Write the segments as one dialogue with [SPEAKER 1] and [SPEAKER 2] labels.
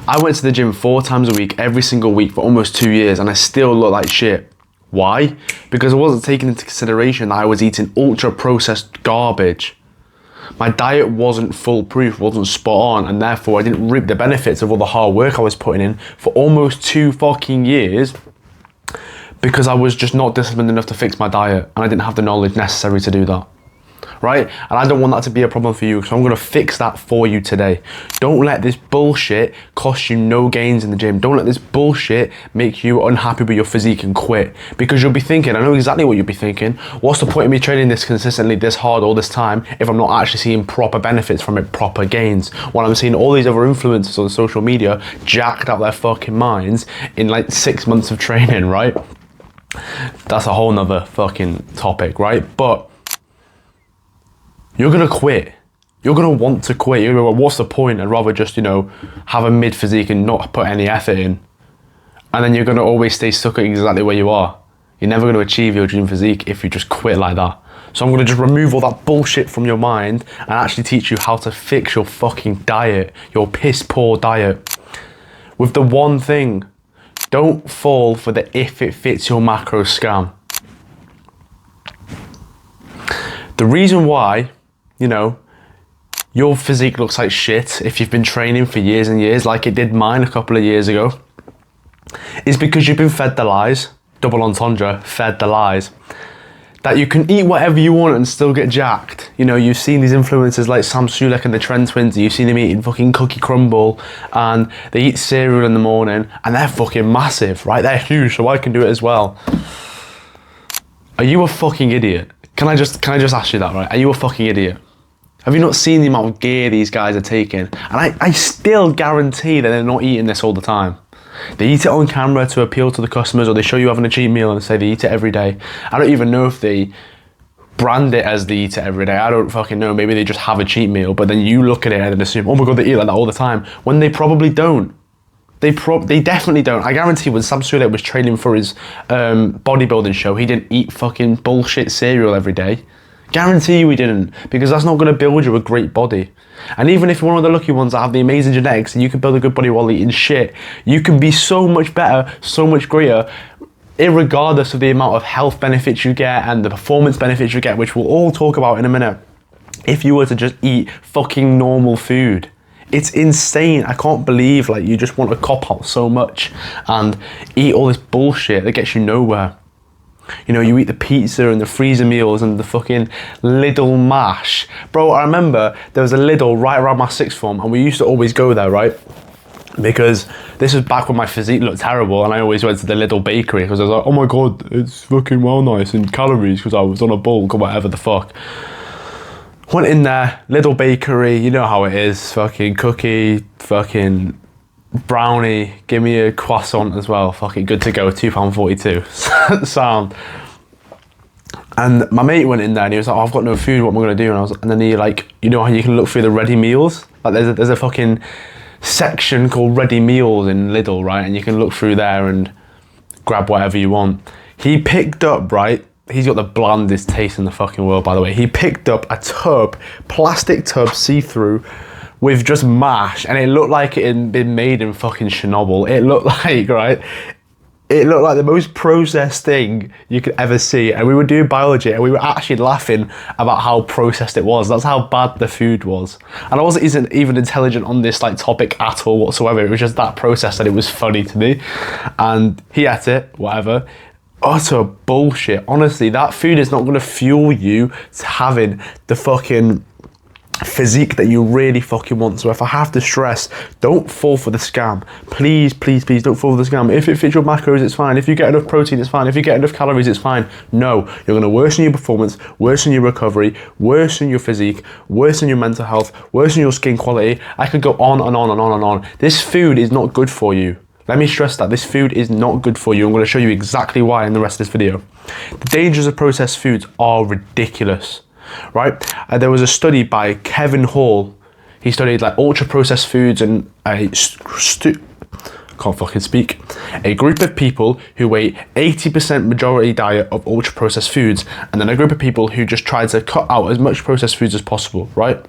[SPEAKER 1] I went to the gym 4 times a week, every single week for almost 2 years, and I still look like shit. Why? Because I wasn't taking into consideration that I was eating ultra processed garbage. My diet wasn't foolproof, wasn't spot on, and therefore I didn't reap the benefits of all the hard work I was putting in for almost 2 fucking years, because I was just not disciplined enough to fix my diet, and I didn't have the knowledge necessary to do that. Right? And I don't want that to be a problem for you, so I'm going to fix that for you today. Don't let this bullshit cost you no gains in the gym. Don't let this bullshit make you unhappy with your physique and quit. Because you'll be thinking, I know exactly what you'll be thinking, what's the point of me training this consistently, this hard all this time, if I'm not actually seeing proper benefits from it, proper gains? While I'm seeing all these other influencers on social media jacked out their fucking minds in like 6 months of training, right? That's a whole nother fucking topic, right? But you're gonna quit. You're gonna want to quit. You're gonna go, well, what's the point? I'd rather just, have a mid physique and not put any effort in. And then you're gonna always stay stuck at exactly where you are. You're never gonna achieve your dream physique if you just quit like that. So I'm gonna just remove all that bullshit from your mind and actually teach you how to fix your fucking diet, your piss poor diet. With the one thing, don't fall for the if it fits your macro scam. The reason why, your physique looks like shit if you've been training for years and years, like it did mine a couple of years ago, is because you've been fed the lies, double entendre, fed the lies, that you can eat whatever you want and still get jacked. You've seen these influencers like Sam Sulek and the Trend Twins, you've seen them eating fucking cookie crumble, and they eat cereal in the morning, and they're fucking massive, right? They're huge, so I can do it as well. Are you a fucking idiot? Can I just ask you that, right? Are you a fucking idiot? Have you not seen the amount of gear these guys are taking? And I still guarantee that they're not eating this all the time. They eat it on camera to appeal to the customers, or they show you having a cheat meal and say they eat it every day. I don't even know if they brand it as they eat it every day. I don't fucking know. Maybe they just have a cheat meal, but then you look at it and then assume, oh my God, they eat like that all the time, when they probably don't. They definitely don't. I guarantee when Sam Sulek was training for his bodybuilding show, he didn't eat fucking bullshit cereal every day. Guarantee you he didn't, because that's not going to build you a great body. And even if you're one of the lucky ones that have the amazing genetics and you can build a good body while eating shit, you can be so much better, so much greater, irregardless of the amount of health benefits you get and the performance benefits you get, which we'll all talk about in a minute, if you were to just eat fucking normal food. It's insane. I can't believe you just want to cop out so much and eat all this bullshit that gets you nowhere. You eat the pizza and the freezer meals and the fucking Lidl mash. Bro, I remember there was a Lidl right around my sixth form, and we used to always go there, right? Because this was back when my physique looked terrible, and I always went to the Lidl bakery because I was like, oh my God, it's fucking well nice in calories because I was on a bulk or whatever the fuck. Went in there, Lidl bakery, you know how it is, fucking cookie, fucking brownie, give me a croissant as well, fucking good to go, £2.42. Sound. And my mate went in there and he was like, oh, I've got no food, what am I going to do? And then he how you can look through the ready meals? There's a fucking section called ready meals in Lidl, right? And you can look through there and grab whatever you want. He picked up, right? He's got the blandest taste in the fucking world, by the way. He picked up a plastic tub, see-through, with just mash, and it looked like it had been made in fucking Chernobyl. It looked like, right? It looked like the most processed thing you could ever see. And we were doing biology, and we were actually laughing about how processed it was. That's how bad the food was. And I wasn't even intelligent on this topic at all whatsoever. It was just that processed that it was funny to me. And he ate it, whatever. Utter bullshit. Honestly, that food is not going to fuel you to having the fucking physique that you really fucking want. So if I have to stress, don't fall for the scam. Please, please, please don't fall for the scam. If it fits your macros, it's fine. If you get enough protein, it's fine. If you get enough calories, it's fine. No, you're going to worsen your performance, worsen your recovery, worsen your physique, worsen your mental health, worsen your skin quality. I could go on and on and on and on. This food is not good for you. Let me stress that this food is not good for you. I'm going to show you exactly why in the rest of this video. The dangers of processed foods are ridiculous. Right? There was a study by Kevin Hall. He studied ultra processed foods and a group of people who ate 80% majority diet of ultra processed foods, and then a group of people who just tried to cut out as much processed foods as possible, right?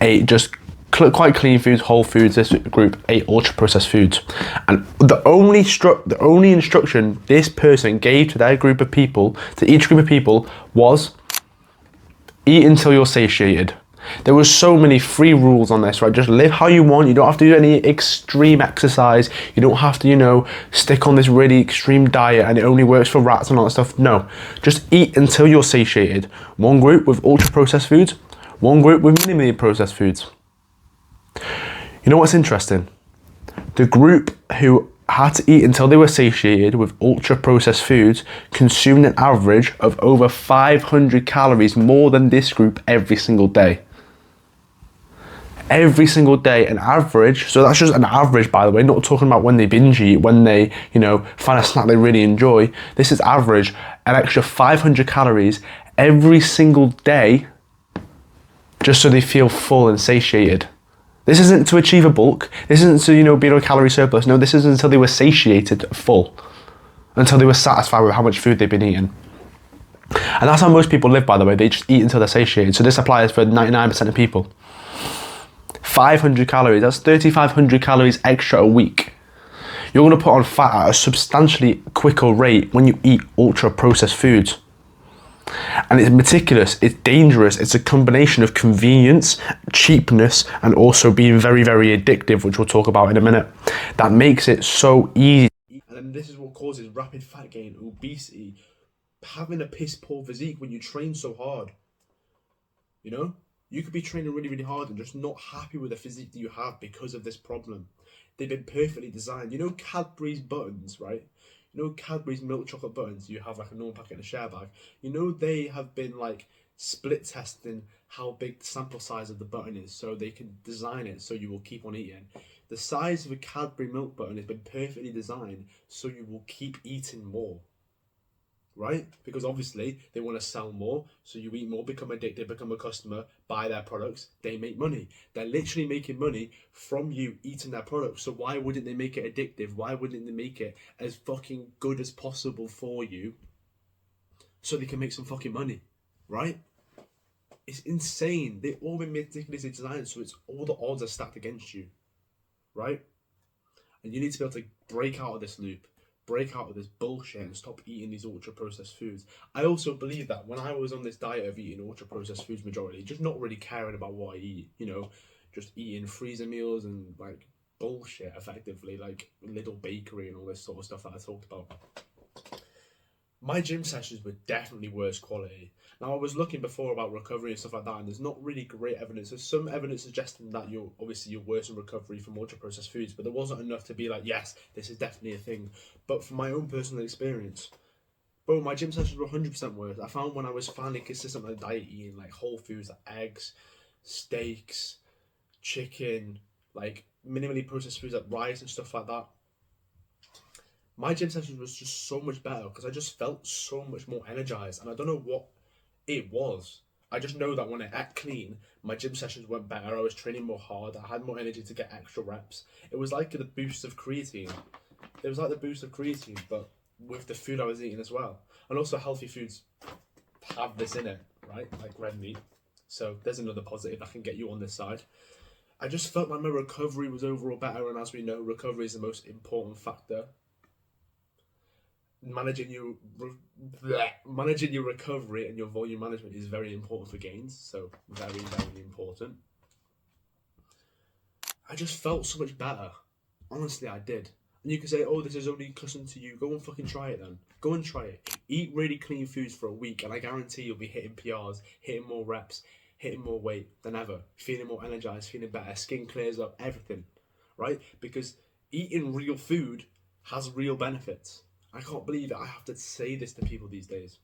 [SPEAKER 1] Ate just quite clean foods, whole foods. This group ate ultra processed foods, and the only instruction this person gave to their group of people, to each group of people, was eat until you're satiated. There were so many free rules on this, right? Just live how you want. You don't have to do any extreme exercise. You don't have to, stick on this really extreme diet and it only works for rats and all that stuff. No, just eat until you're satiated. One group with ultra processed foods, one group with minimally processed foods. You know what's interesting? The group who had to eat until they were satiated with ultra processed foods consumed an average of over 500 calories more than this group every single day. Every single day, an average. So that's just an average, by the way, not talking about when they binge eat, when they, find a snack they really enjoy. This is average, an extra 500 calories every single day just so they feel full and satiated. This isn't to achieve a bulk. This isn't to, be in a calorie surplus. No, this is until they were satiated full. Until they were satisfied with how much food they've been eating. And that's how most people live, by the way. They just eat until they're satiated. So this applies for 99% of people. 500 calories, that's 3,500 calories extra a week. You're going to put on fat at a substantially quicker rate when you eat ultra processed foods. And it's meticulous, it's dangerous, it's a combination of convenience, cheapness, and also being very, very addictive, which we'll talk about in a minute. That makes it so easy. And then this is what causes rapid fat gain, obesity, having a piss poor physique when you train so hard. You could be training really, really hard and just not happy with the physique that you have because of this problem. They've been perfectly designed. Cadbury's buttons, right? Cadbury's milk chocolate buttons, you have like a normal packet in a share bag. They have been split testing how big the sample size of the button is so they can design it so you will keep on eating. The size of a Cadbury milk button has been perfectly designed so you will keep eating more. Right? Because obviously they want to sell more, so you eat more, become addicted, become a customer, buy their products, they make money. They're literally making money from you eating their products, so why wouldn't they make it addictive? Why wouldn't they make it as fucking good as possible for you so they can make some fucking money, right? It's insane. They've all been meticulously designed so it's all the odds are stacked against you, right? And you need to be able to break out of this loop. Break out of this bullshit and stop eating these ultra processed foods. I also believe that when I was on this diet of eating ultra processed foods majority, just not really caring about what I eat, just eating freezer meals and bullshit effectively, like Little Bakery and all this sort of stuff that I talked about. My gym sessions were definitely worse quality. Now, I was looking before about recovery and stuff like that, and there's not really great evidence. There's some evidence suggesting that you're worse in recovery from ultra-processed foods, but there wasn't enough to be like, yes, this is definitely a thing. But from my own personal experience, bro, my gym sessions were 100% worse. I found when I was finally consistent with diet eating, whole foods, eggs, steaks, chicken, minimally processed foods like rice and stuff like that, my gym sessions was just so much better because I just felt so much more energized, and I don't know what it was. I just know that when I ate clean, my gym sessions went better. I was training more hard. I had more energy to get extra reps. It was like the boost of creatine. It was like the boost of creatine, but with the food I was eating as well. And also healthy foods have this in it, right? Like red meat. So there's another positive that can get you on this side. I just felt like my recovery was overall better, and as we know, recovery is the most important factor. Managing your recovery and your volume management is very important for gains, so very, very important. I just felt so much better. Honestly, I did. And you can say, oh, this is only custom to you. Go and fucking try it then. Go and try it. Eat really clean foods for a week, and I guarantee you'll be hitting PRs, hitting more reps, hitting more weight than ever, feeling more energized, feeling better, skin clears up, everything, right? Because eating real food has real benefits. I can't believe it. I have to say this to people these days.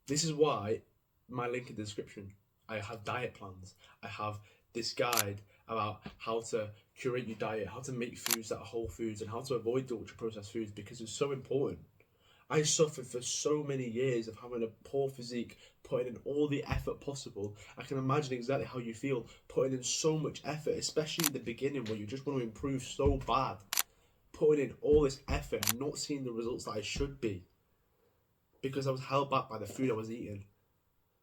[SPEAKER 1] This is why my link in the description, I have diet plans. I have this guide about how to curate your diet, how to make foods that are whole foods, and how to avoid the ultra-processed foods, because it's so important. I suffered for so many years of having a poor physique, putting in all the effort possible. I can imagine exactly how you feel, putting in so much effort, especially in the beginning where you just want to improve so bad. Putting in all this effort and not seeing the results that I should be because I was held back by the food I was eating.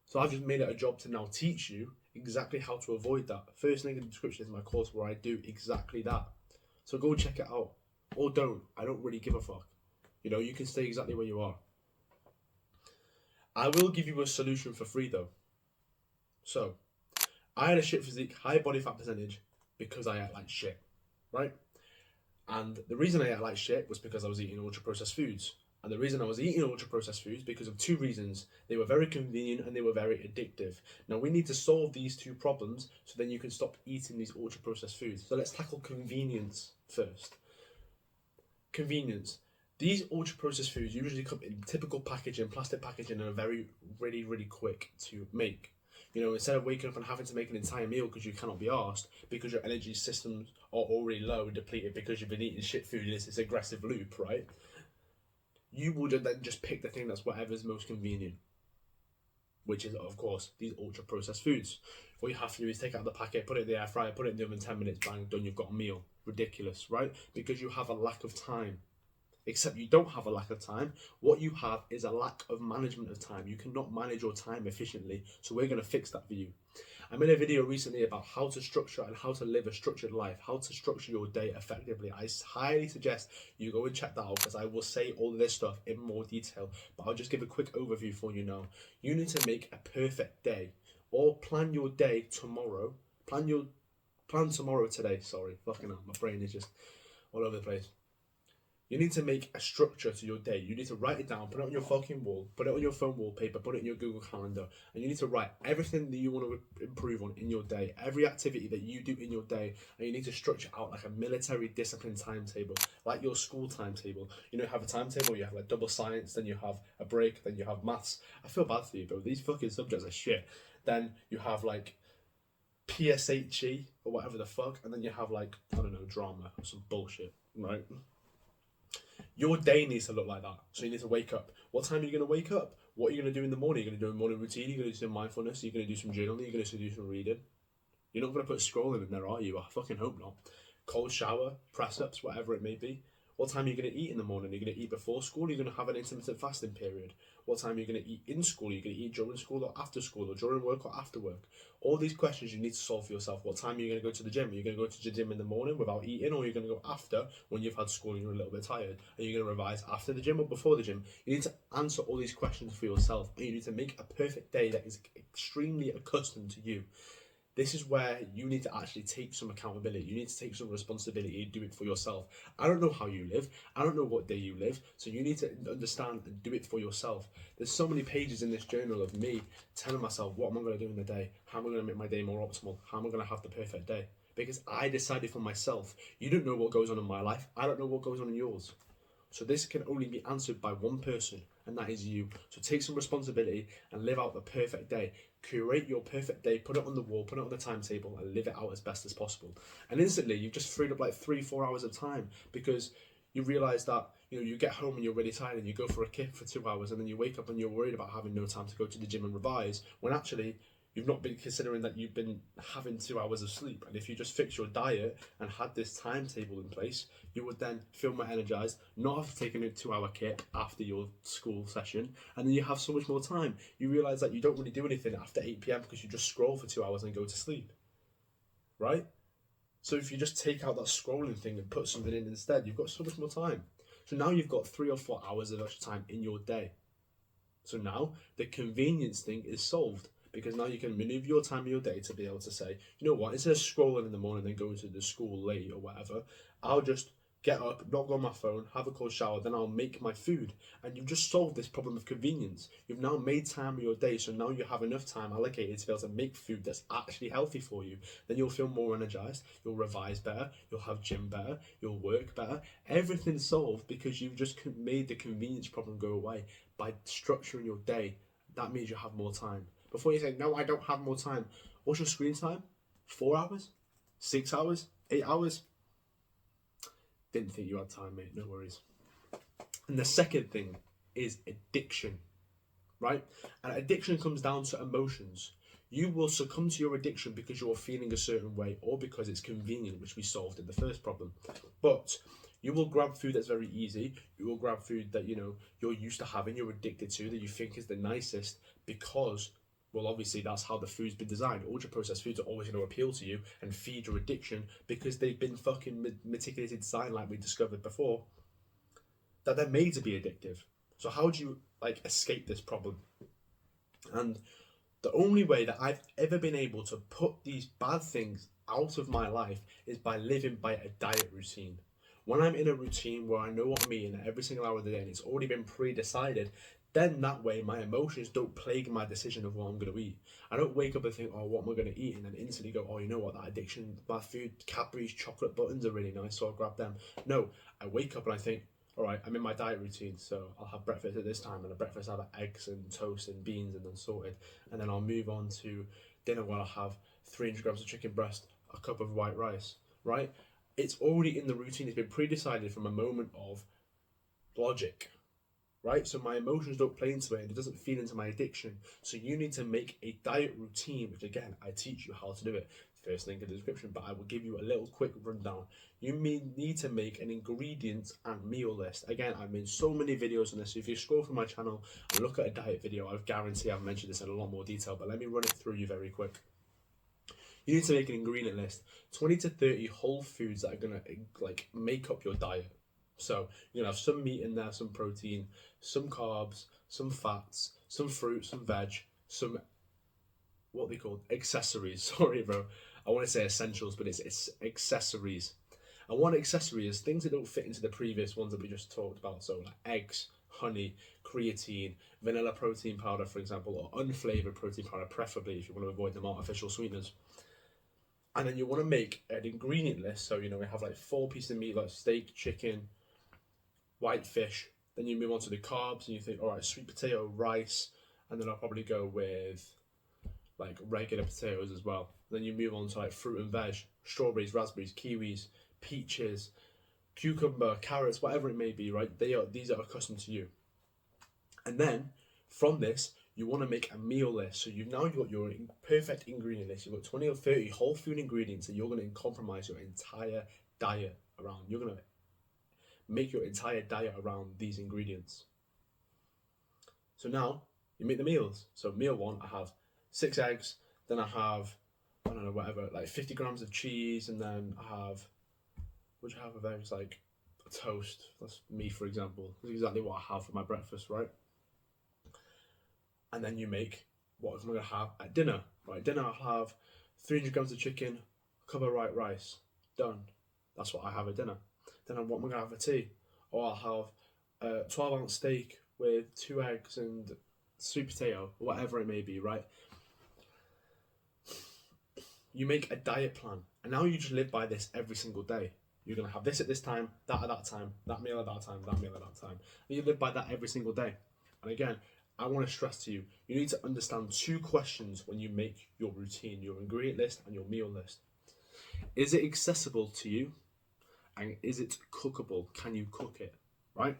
[SPEAKER 1] So I've just made it a job to now teach you exactly how to avoid that. First link in the description is my course where I do exactly that. So go check it out. Or don't. I don't really give a fuck. You know, you can stay exactly where you are. I will give you a solution for free though. So, I had a shit physique, high body fat percentage, because I ate like shit, right? And the reason I ate like shit was because I was eating ultra processed foods. And the reason I was eating ultra processed foods because of two reasons. They were very convenient and they were very addictive. Now we need to solve these two problems so then you can stop eating these ultra processed foods. So let's tackle convenience first. Convenience. These ultra processed foods usually come in typical packaging, plastic packaging, and are very, really, really quick to make. You know, instead of waking up and having to make an entire meal because you cannot be arsed, because your energy systems are already low and depleted because you've been eating shit food and it's this aggressive loop, right? You would then just pick the thing that's whatever's most convenient, which is, of course, these ultra processed foods. What you have to do is take out the packet, put it in the air fryer, put it in the oven 10 minutes, bang, done, you've got a meal. Ridiculous, right? Because you have a lack of time. Except you don't have a lack of time. What you have is a lack of management of time. You cannot manage your time efficiently. So we're going to fix that for you. I made a video recently about how to structure and how to live a structured life, how to structure your day effectively. I highly suggest you go and check that out because I will say all this stuff in more detail. But I'll just give a quick overview for you now. You need to make a perfect day or plan your day tomorrow. Plan tomorrow today. Sorry, fucking hell, my brain is just all over the place. You need to make a structure to your day. You need to write it down, put it on your fucking wall, put it on your phone wallpaper, put it in your Google Calendar, and you need to write everything that you want to improve on in your day, every activity that you do in your day, and you need to structure out like a military discipline timetable, like your school timetable. You know, you have a timetable, you have like double science, then you have a break, then you have maths. I feel bad for you, bro. These fucking subjects are shit. Then you have like PSHE or whatever the fuck, and then you have like, I don't know, drama or some bullshit, right? Your day needs to look like that. So you need to wake up. What time are you going to wake up? What are you going to do in the morning? Are you going to do a morning routine? Are you going to do some mindfulness? Are you going to do some journaling? Are you going to do some reading? You're not going to put scrolling in there, are you? I fucking hope not. Cold shower, press ups, whatever it may be. What time are you going to eat in the morning? Are you going to eat before school? Are you going to have an intermittent fasting period? What time are you going to eat in school? Are you going to eat during school or after school or during work or after work? All these questions you need to solve for yourself. What time are you going to go to the gym? Are you going to go to the gym in the morning without eating, or are you going to go after when you've had school and you're a little bit tired? Are you going to revise after the gym or before the gym? You need to answer all these questions for yourself, and you need to make a perfect day that is extremely accustomed to you. This is where you need to actually take some accountability. You need to take some responsibility and do it for yourself. I don't know how you live. I don't know what day you live. So you need to understand and do it for yourself. There's so many pages in this journal of me telling myself what am I going to do in the day? How am I going to make my day more optimal? How am I going to have the perfect day? Because I decided for myself. You don't know what goes on in my life. I don't know what goes on in yours. So this can only be answered by one person, and that is you. So take some responsibility and live out the perfect day. Curate your perfect day, put it on the wall, put it on the timetable, and live it out as best as possible. And instantly, you've just freed up like 3-4 hours of time because you realise that you get home and you're really tired and you go for a kip for 2 hours, and then you wake up and you're worried about having no time to go to the gym and revise, when actually you've not been considering that you've been having 2 hours of sleep. And if you just fix your diet and had this timetable in place, you would then feel more energized, not have to take a 2-hour kip after your school session, and then you have so much more time. You realize that you don't really do anything after 8 p.m. because you just scroll for 2 hours and go to sleep, right? So if you just take out that scrolling thing and put something in instead, you've got so much more time. So now you've got 3 or 4 hours of extra time in your day. So now the convenience thing is solved. Because now you can maneuver your time in your day to be able to say, you know what, instead of scrolling in the morning and going to the school late or whatever, I'll just get up, not go on my phone, have a cold shower, then I'll make my food. And you've just solved this problem of convenience. You've now made time in your day, so now you have enough time allocated to be able to make food that's actually healthy for you. Then you'll feel more energized, you'll revise better, you'll have gym better, you'll work better. Everything's solved because you've just made the convenience problem go away. By structuring your day, that means you have more time. Before you say, no, I don't have more time. What's your screen time? 4 hours? 6 hours? 8 hours? Didn't think you had time, mate. No worries. And the second thing is addiction, right? And addiction comes down to emotions. You will succumb to your addiction because you're feeling a certain way or because it's convenient, which we solved in the first problem. But you will grab food that's very easy. You will grab food that you're used to having, you're addicted to, that you think is the nicest because
[SPEAKER 2] Well, obviously, that's how the food's been designed. Ultra processed foods are always going to appeal to you and feed your addiction because they've been fucking meticulously designed, like we discovered before, that they're made to be addictive. So, how do you like escape this problem? And the only way that I've ever been able to put these bad things out of my life is by living by a diet routine. When I'm in a routine where I know what I'm eating every single hour of the day and it's already been pre-decided, then that way my emotions don't plague my decision of what I'm going to eat. I don't wake up and think, oh, what am I going to eat? And then instantly go, oh, you know what, that addiction, that food, Cadbury's chocolate buttons are really nice, so I'll grab them. No, I wake up and I think, all right, I'm in my diet routine, so I'll have breakfast at this time, and at breakfast I'll have eggs and toast and beans and then sorted, and then I'll move on to dinner where I'll have 300 grams of chicken breast, a cup of white rice, right? It's already in the routine, it's been pre-decided from a moment of logic, right? So my emotions don't play into it and it doesn't feed into my addiction. So you need to make a diet routine, which again, I teach you how to do it. First link in the description, but I will give you a little quick rundown. You need to make an ingredients and meal list. Again, I've made so many videos on this. So if you scroll through my channel and look at a diet video, I guarantee I've mentioned this in a lot more detail, but let me run it through you very quick. You need to make an ingredient list, 20 to 30 whole foods that are gonna like make up your diet. So you're gonna have some meat in there, some protein, some carbs, some fats, some fruit, some veg, some what they call accessories. Sorry, bro. I want to say essentials, but it's accessories. And one accessory is things that don't fit into the previous ones that we just talked about. So like eggs, honey, creatine, vanilla protein powder, for example, or unflavored protein powder, preferably if you want to avoid them artificial sweeteners. And then you want to make an ingredient list. So we have like 4 pieces of meat, like steak, chicken, white fish. Then you move on to the carbs, and you think, all right, sweet potato, rice, and then I'll probably go with like regular potatoes as well. Then you move on to like fruit and veg, strawberries, raspberries, kiwis, peaches, cucumber, carrots, whatever it may be, right? These are accustomed to you. And then from this, you want to make a meal list. So you've got your perfect ingredient list. You've got 20 or 30 whole food ingredients that you're going to compromise your entire diet around. You're going to make your entire diet around these ingredients. So now you make the meals. So meal 1, I have 6 eggs, then I have, I don't know, whatever, like 50 grams of cheese, and then I have, what do you have with eggs? Like a toast. That's me, for example. That's exactly what I have for my breakfast, right? And then you make what I'm going to have at dinner. Right, dinner I'll have 300 grams of chicken, a cup of white rice. Done. That's what I have at dinner. Then what am I going to have for tea? Or I'll have a 12-ounce steak with 2 eggs and sweet potato, whatever it may be, right? You make a diet plan, and now you just live by this every single day. You're going to have this at this time, that at that time, that meal at that time, that meal at that time. And you live by that every single day. And again, I want to stress to you, you need to understand 2 questions when you make your routine, your ingredient list and your meal list. Is it accessible to you? And is it cookable? Can you cook it? Right?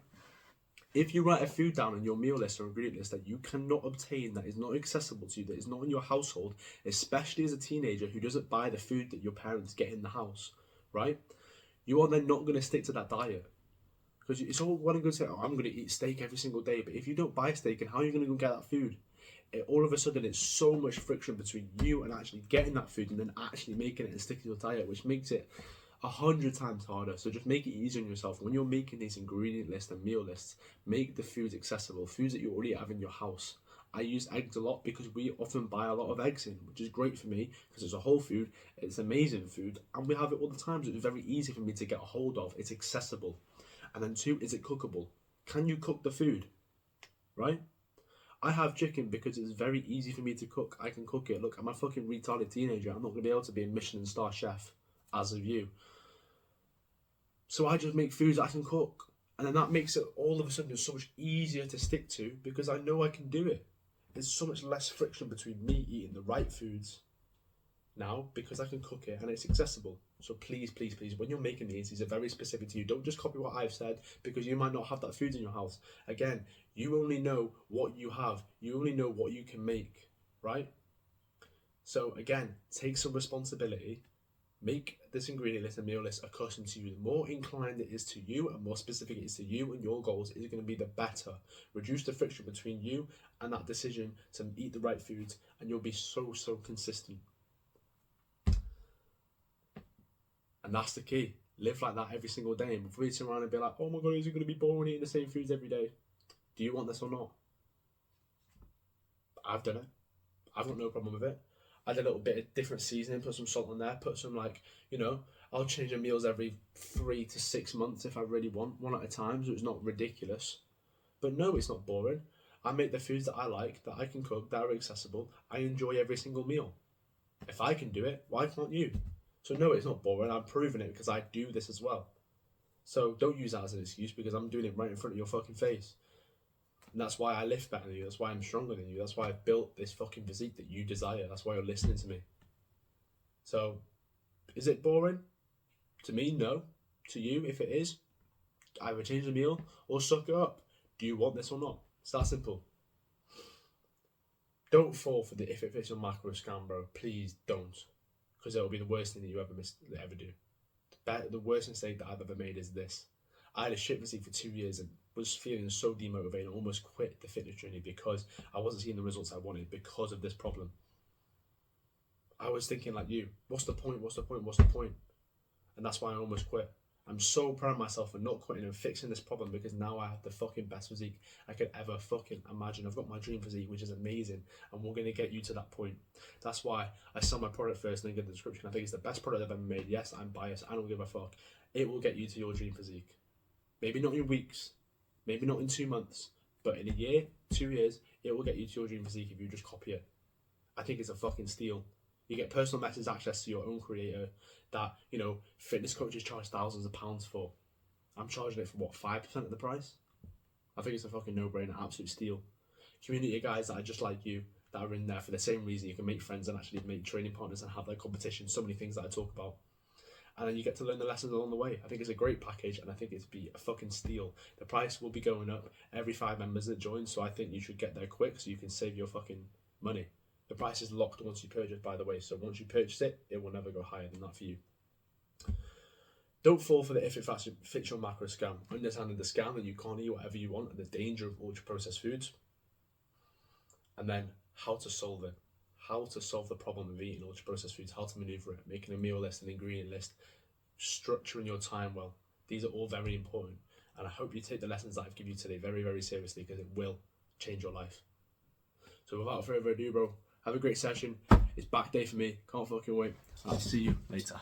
[SPEAKER 2] If you write a food down on your meal list or ingredient list that you cannot obtain, that is not accessible to you, that is not in your household, especially as a teenager who doesn't buy the food that your parents get in the house, right? You are then not going to stick to that diet. Because it's all well and good to say, oh, I'm going to eat steak every single day, but if you don't buy steak, and how are you going to go get that food? All of a sudden, it's so much friction between you and actually getting that food and then actually making it and sticking to your diet, which makes it 100 times harder. So just make it easier on yourself. When you're making these ingredient lists and meal lists, make the foods accessible, foods that you already have in your house. I use eggs a lot because we often buy a lot of eggs in, which is great for me because it's a whole food, it's amazing food, and we have it all the time, so it's very easy for me to get a hold of. It's accessible. And then 2, is it cookable? Can you cook the food? Right? I have chicken because it's very easy for me to cook. I can cook it. Look, I'm a fucking retarded teenager. I'm not going to be able to be a Michelin star chef as of you. So I just make foods that I can cook. And then that makes it all of a sudden so much easier to stick to because I know I can do it. There's so much less friction between me eating the right foods now because I can cook it and it's accessible. So please, please, please, when you're making these are very specific to you. Don't just copy what I've said because you might not have that food in your house. Again, you only know what you have. You only know what you can make, right? So again, take some responsibility Make this ingredient list and meal list accustomed to you. The more inclined it is to you and more specific it is to you and your goals, is going to be the better. Reduce the friction between you and that decision to eat the right foods, and you'll be so consistent. And that's the key. Live like that every single day. And before you turn around and be like, oh my God, is it going to be boring eating the same foods every day? Do you want this or not? I've done it. I've got no problem with it. Add a little bit of different seasoning, put some salt on there, put some I'll change the meals every 3 to 6 months if I really want, one at a time, so it's not ridiculous. But no, it's not boring. I make the foods that I like, that I can cook, that are accessible. I enjoy every single meal. If I can do it, why can't you? So no, it's not boring. I'm proving it because I do this as well. So don't use that as an excuse, because I'm doing it right in front of your fucking face. And that's why I lift better than you. That's why I'm stronger than you. That's why I've built this fucking physique that you desire. That's why you're listening to me. So, is it boring? To me, no. To you, if it is, either change the meal or suck it up. Do you want this or not? It's that simple. Don't fall for the if it fits your macro scam, bro. Please don't. Because it'll be the worst thing that you ever do. The worst mistake that I've ever made is this. I had a shit physique for 2 years and was feeling so demotivated and almost quit the fitness journey because I wasn't seeing the results I wanted because of this problem. I was thinking like you, what's the point? And that's why I almost quit. I'm so proud of myself for not quitting and fixing this problem, because now I have the fucking best physique I could ever fucking imagine. I've got my dream physique, which is amazing, and we're going to get you to that point. That's why I sell my product first and then get the description. I think it's the best product I've ever made. Yes, I'm biased. I don't give a fuck. It will get you to your dream physique. Maybe not in weeks, maybe not in 2 months, but in a year, 2 years, it will get you to your dream physique if you just copy it. I think it's a fucking steal. You get personal message access to your own creator that, fitness coaches charge thousands of pounds for. I'm charging it for 5% of the price? I think it's a fucking no-brainer, absolute steal. Community of guys that are just like you, that are in there for the same reason. You can make friends and actually make training partners and have their competition. So many things that I talk about. And then you get to learn the lessons along the way. I think it's a great package, and I think it'd be a fucking steal. The price will be going up every 5 members that join, so I think you should get there quick so you can save your fucking money. The price is locked once you purchase, by the way, so once you purchase it, it will never go higher than that for you. Don't fall for the if it fits your macro scam. Understanding the scam that you can't eat whatever you want and the danger of ultra-processed foods. And then how to solve it. How to solve the problem of eating ultra-processed foods, how to maneuver it, making a meal list, an ingredient list, structuring your time well. These are all very important. And I hope you take the lessons that I've given you today very, very seriously, because it will change your life. So without further ado, bro, have a great session. It's back day for me. Can't fucking wait. I'll see you later.